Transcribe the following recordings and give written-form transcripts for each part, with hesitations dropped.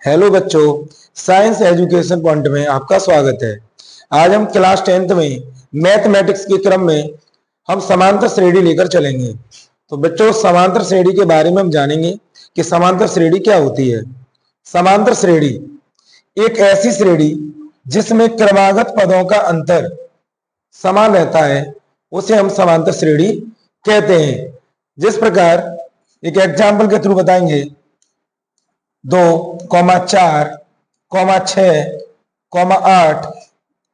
Hello बच्चों, science education point में आपका स्वागत है। आज हम क्लास 10th में मैथमेटिक्स के क्रम में हम समांतर श्रेणी लेकर चलेंगे। तो बच्चों, समांतर श्रेणी के बारे में हम जानेंगे कि समांतर श्रेणी क्या होती है। समांतर श्रेणी एक ऐसी श्रेणी जिसमें क्रमागत पदों का अंतर समान रहता है, उसे हम समांतर श्रेणी कहते हैं। जिस प्रकार एक एग्जाम्पल के थ्रू बताएंगे, 2,4, 6,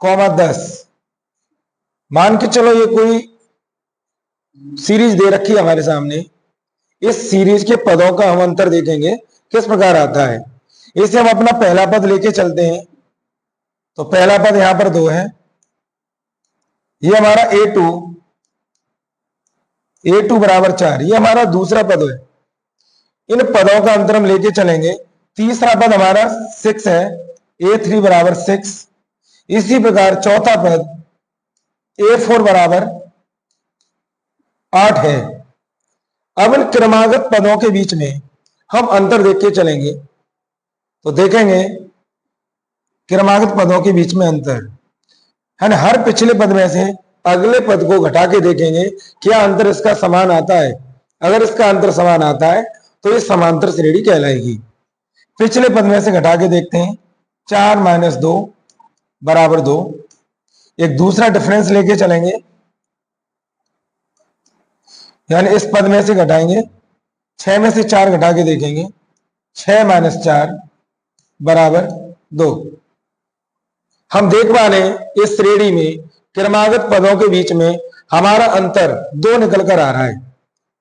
8, 10। मान के चलो ये कोई सीरीज दे रखी है हमारे सामने। इस सीरीज के पदों का हम अंतर देखेंगे किस प्रकार आता है। इसे हम अपना पहला पद लेके चलते हैं। तो पहला पद यहां पर 2 है, ये हमारा a2 बराबर 4, ये हमारा दूसरा पद है। इन पदों का अंतर हम लेके चलेंगे। तीसरा पद हमारा 6 है, a3 बराबर 6। इसी प्रकार चौथा पद a4 बराबर 8 है। अब इन क्रमागत पदों के बीच में हम अंतर देख के चलेंगे। तो देखेंगे क्रमागत पदों के बीच में अंतर है ना। हर पिछले पद में से अगले पद को घटा के देखेंगे क्या अंतर इसका समान आता है। अगर इसका अंतर समान आता है तो ये समांतर श्रेणी कहलाएगी। पिछले पद में से घटा के देखते हैं, 4 - 2 बराबर 2। एक दूसरा डिफरेंस लेके चलेंगे, यानी इस पद में से घटाएंगे, 6 में से 4 घटा के देखेंगे, 6 - 4 बराबर 2। हम देख पा रहे हैं इस श्रेणी में क्रमागत पदों के बीच में हमारा अंतर 2 निकल कर आ रहा है।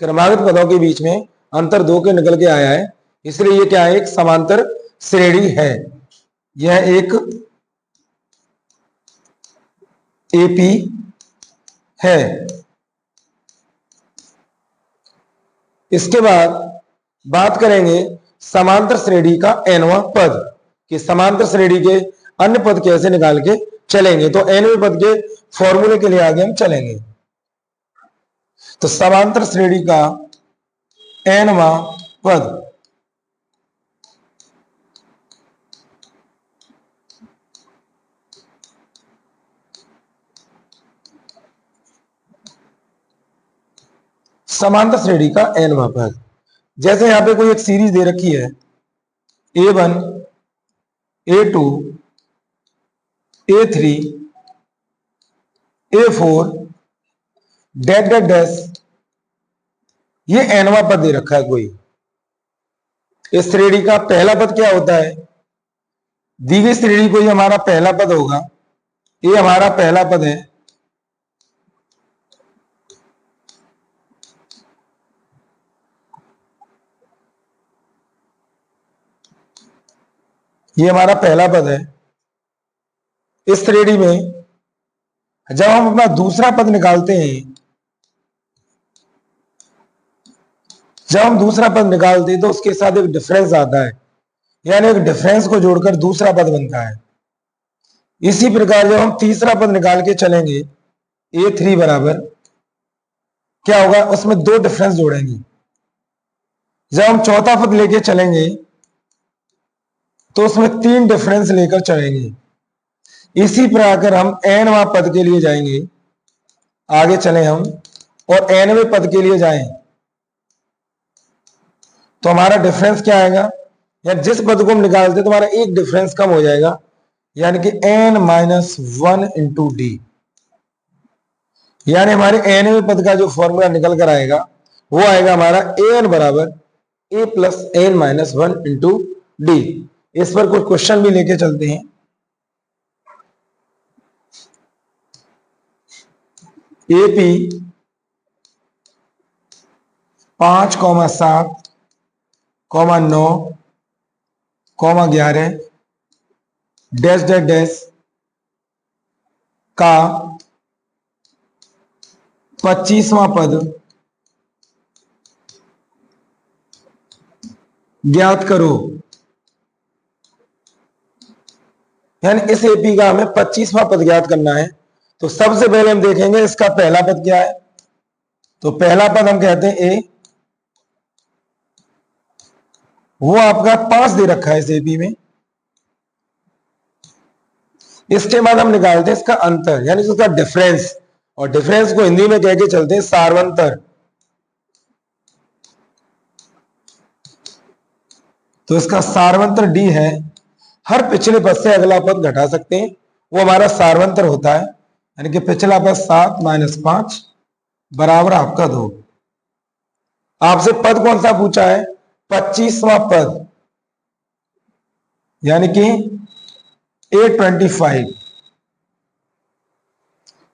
क्रमागत पदों के बीच में अंतर 2 के निकल के आया है, इसलिए ये क्या है, एक समांतर श्रेणी है। यह एक एपी है। इसके बाद बात करेंगे समांतर श्रेणी का nवां पद, कि समांतर श्रेणी के अन्य पद कैसे निकाल के चलेंगे। तो nवें पद के फॉर्मूले के लिए आगे हम चलेंगे। तो समांतर श्रेणी का nवां पद समांतर श्रेणी का nवां पद, जैसे यहां पे कोई एक सीरीज दे रखी है, a1, a2, a3, a4 dash dash dash, ये nवां पद दे रखा है कोई। इस श्रेणी का पहला पद क्या होता है, दी गई श्रेणी कोई हमारा पहला पद होगा, ये हमारा पहला पद है। ये हमारा पहला पद है। इस श्रेणी में जब हम अपना दूसरा पद निकालते हैं, जब हम दूसरा पद निकालते हैं तो उसके साथ एक डिफरेंस आता है, यानी एक डिफरेंस को जोड़कर दूसरा पद बनता है। इसी प्रकार जब हम तीसरा पद निकाल के चलेंगे, a3 बराबर क्या होगा, उसमें 2 डिफरेंस जोड़ेंगे। जब हम चौथा पद लेके चलेंगे तो उसमें 3 डिफरेंस लेकर चलेंगे। इसी प्रकार हम nवां पद के लिए जाएंगे, आगे चले हम और nवें पद के लिए जाएं तो हमारा डिफरेंस क्या आएगा, या जिस पद को हम निकालते तो हमारा एक डिफरेंस कम हो जाएगा, यानी कि n-1 × d, यानी हमारे nवें पद का जो फॉर्मूला निकल कर आएगा वो आएगा हमारा an बराबर a + n-1 × d। इस पर कुछ क्वेश्चन भी लेके चलते हैं। AP 5, 7, 9, 11 डैश डैश डैश का 25वां पद ज्ञात करो। यानी इस एपी का हमें 25वां पद ज्ञात करना है। तो सबसे पहले हम देखेंगे इसका पहला पद क्या है। तो पहला पद हम कहते हैं ए, वो आपका 5 दे रखा है इस एपी में। इसके बाद हम निकालते हैं इसका अंतर यानी उसका डिफरेंस, और डिफरेंस को हिंदी में कह के चलते हैं सार्वंतर। तो इसका सार्वंतर डी है। हर पिछले पद से अगला पद घटा सकते हैं, वो हमारा सार्वंतर होता है। यानी कि पिछला पद 7 - 5 बराबर आपका 2। आपसे पद कौन सा पूछा है? 25वां पद, यानी कि 825।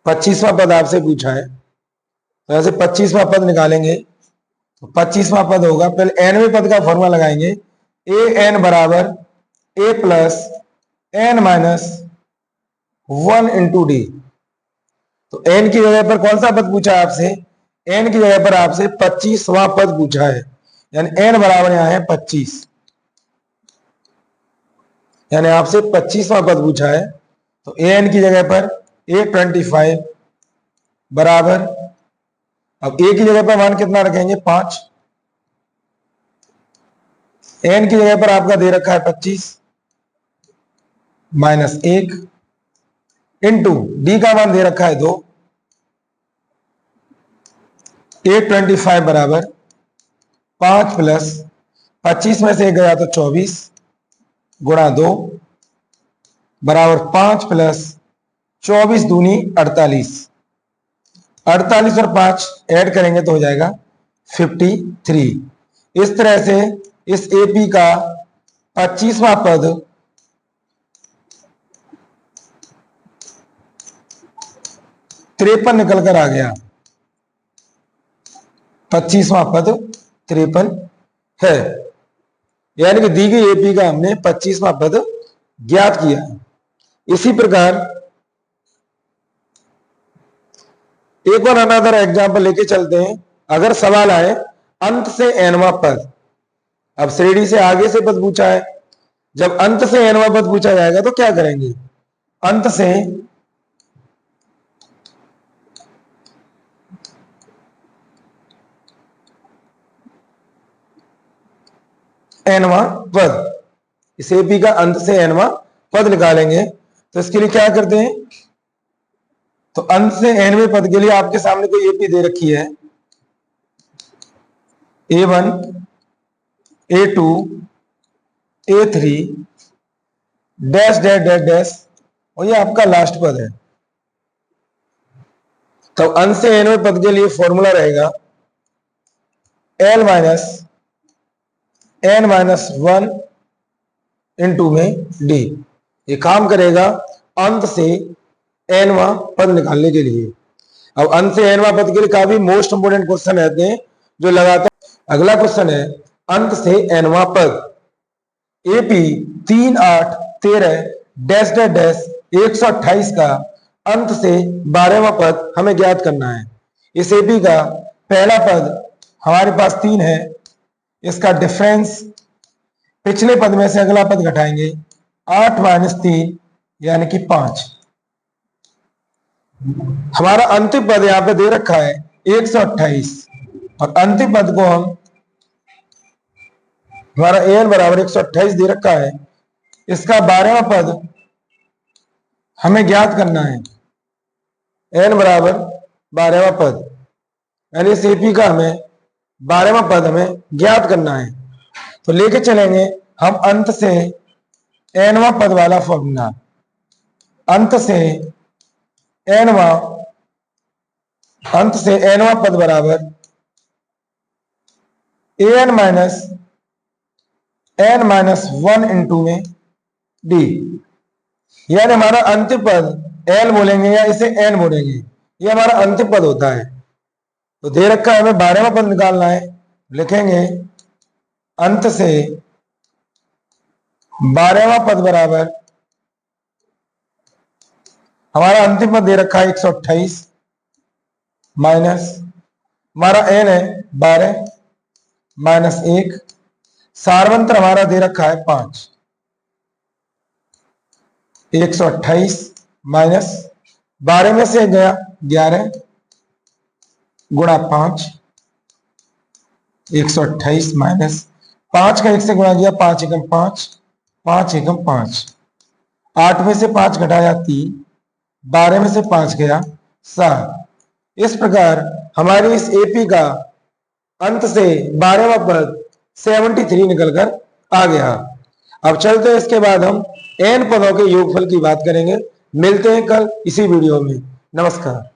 25वां पद आपसे पूछा है, तो ऐसे 25वां पद निकालेंगे। तो 25वां पद होगा, पहले nवें पद का फॉर्मूला लगाएंगे, ए एन बराबर A plus N minus 1 into D. तो n की जगह पर कौन सा पद पूछा है आपसे? n की जगह पर आपसे 25वां पद पूछा है, यानी n बराबर यहां है 25, यानी आपसे 25वां पद पूछा है। तो an की जगह पर 825 बराबर, अब a की जगह पर मान कितना रखेंगे? 5। n की जगह पर आपका दे रखा है 25 माइनस 1 इंटू डी का मान दे रखा है 2। 825 बराबर 5 प्लस 25 में से 1 गया तो 24 गुणा 2 बराबर 5 प्लस 24 दूनी 48। 48 और 5 ऐड करेंगे तो हो जाएगा 53। इस तरह से इस एपी का 25वां पद 53 निकल कर आ गया। 25वां पद 53 है, यानी कि दी गई एपी का हमने 25वां पद ज्ञात किया। इसी प्रकार एक और अनदर एग्जाम्पल लेके चलते हैं। अगर सवाल आए अंत से एनवा पद, अब श्रेणी से आगे से पद पूछा है, जब अंत से एनवा पद पूछा जाएगा तो क्या करेंगे? अंत से एनवा पद, इस एपी का अंत से एनवा पद निकालेंगे। तो इसके लिए क्या करते हैं? तो अंत से एनवें पद के लिए आपके सामने कोई एपी दे रखी है, A1 A2 A3 dash dash dash dash, और ये आपका लास्ट पद है। तो अंत से एनवें पद के लिए फॉर्मूला रहेगा L minus n minus 1 into में डी। ये काम करेगा अंत से एनवा पद निकालने के लिए। अब अंत से एनवा पद के लिए काफी मोस्ट इंपोर्टेंट क्वेश्चन रहते हैं जो लगातार। अगला क्वेश्चन है अंत से एनवा पद, एपी 3 8 13 डैश डैश डैश 128 का अंत से 12वां पद हमें ज्ञात करना है। इस एपी का पहला पद हमारे पास 3 है, इसका डिफरेंस पिछले पद में से अगला पद घटाएंगे, 8 माइनस 3 यानी कि 5। हमारा अंतिम पद यहां पे दे रखा है 128, और अंतिम पद को हम, हमारा an बराबर 128 दे रखा है, इसका 12वां पद हमें ज्ञात करना है। n बराबर 12वां पद, यानी इस एपी का हमें 12वां पद हमें ज्ञात करना है। तो लेके चलेंगे हम अंत से एनवा पद वाला फॉर्मूला। अंत से एनवा पद बराबर an माइनस 1 इंटू में डी, यानी हमारा अंतिम पद एल बोलेंगे या इसे एन बोलेंगे, ये हमारा अंतिम पद होता है। तो दे रखा है हमें 12वां पद निकालना है, लिखेंगे अंत से 12वां पद बराबर, हमारा अंतिम पद दे रखा है 128 माइनस, हमारा एन है 12 माइनस 1, सार्वंत्र हमारा दे रखा है 5। 128 माइनस 12 में से गया 11 गुणा 5, 128 माइनस 5 का 1 से गुणा किया, 5 एकम 5, 5 एकम 5, 8 में से 5 घटाया 3, 12 में से 5 गया 7। इस प्रकार हमारी इस एपी का अंत से 12वां पद 73 निकलकर आ गया। अब चलते हैं, इसके बाद हम n पदों के योगफल की बात करेंगे। मिलते हैं कल इसी वीडियो में। नमस्कार।